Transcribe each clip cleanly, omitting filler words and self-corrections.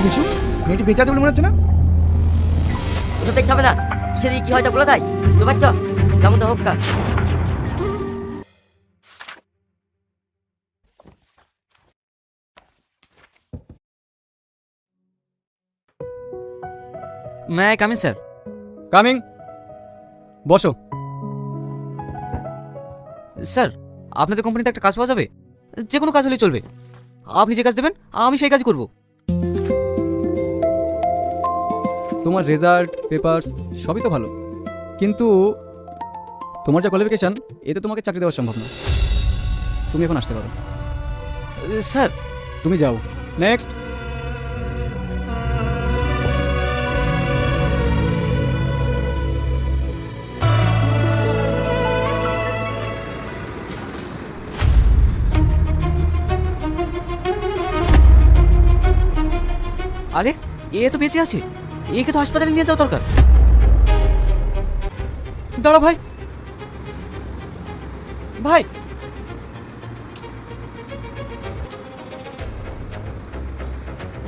কিছু মেয়েটি বেঁচে আছে বলে মনে হচ্ছে না। ওসব দেখতে হবে না, কিসে দিয়ে কি হয়তো বলে তাই তো বাচ্চা যেমন তো হোক কা। May I come in sir? Coming, বসো। স্যার, আপনাদের কোম্পানিতে একটা কাজ পাওয়া যাবে? যে কোনো কাজ হলেই চলবে। আপনি যে কাজ দেবেন আমি সেই কাজ করব। তোমার রেজাল্ট পেপারস সবই তো ভালো, কিন্তু তোমার যা কোয়ালিফিকেশান এতে তোমাকে চাকরি দেওয়া সম্ভব না। তুমি এখন আসতে পারো। স্যার, তুমি যাও। নেক্সট। আরে এ তো বেঁচে আছে, একে তো হাসপাতালে নিয়ে যাওয়া দরকার। দাঁড়াও ভাই, ভাই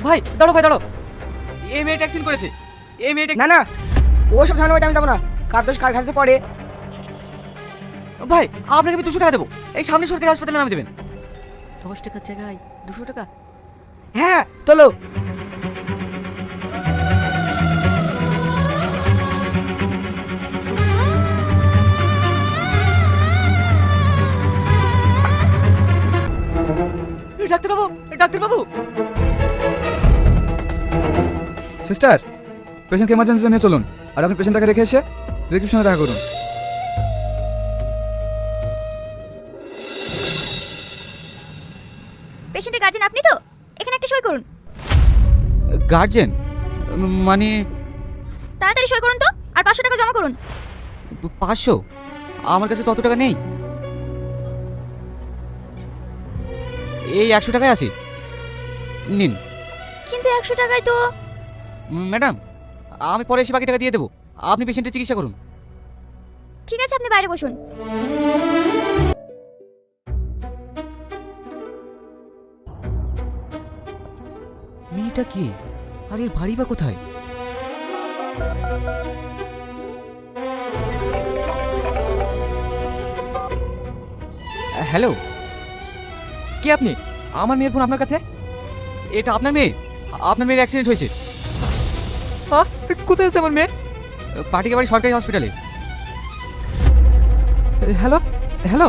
ভাই দাঁড়াও, ভাই দাঁড়াও। এই মেয়েটা অ্যাক্সিডেন্ট করেছে। এই মেয়েটা না না, ওসব সামনে আমি যাবো না। কার দোষ কার ঘাসে পড়ে। ভাই, আপনাকে আমি 200 টাকা দেবো, এই সামনে সরকারি হাসপাতালে নামে দেবেন। 10 টাকার জায়গায় 200 টাকা? হ্যাঁ চলো। ডাক্তারবাবু, ডাক্তারবাবু। সিস্টার, পেশেন্টকে এমার্জেন্সি নিয়ে চলুন, আর আপনি পেশেন্টটাকে রেখে এসে রিসেপশনে দেখা করুন। পেশেন্টের গার্জেন আপনি তো? এখানে একটা সই করুন। গার্জেন মানে? তাড়াতাড়ি সই করুন তো, আর 500 টাকা জমা করুন। 500? আমার কাছে তত টাকা নেই। এই 100 টাকায় আছে, নিন। কিন্তু 100 টাকায় তো। ম্যাডাম, আমি পরে এসে বাকি টাকা দিয়ে দেবো, আপনি পেশেন্টের চিকিৎসা করুন। ঠিক আছে, আপনি বাইরে বসুন। মেয়েটা কি, আর এর বাড়ি বা কোথায়? হ্যালো, কে আপনি? আমার মেয়ের ফোন আপনার কাছে? এটা আপনার মেয়ে? আপনার মেয়ের অ্যাক্সিডেন্ট হয়েছে। কোথায় আছে আমার মেয়ে? পাটিকা বাড়ি সরকারি হসপিটালে। Hello hello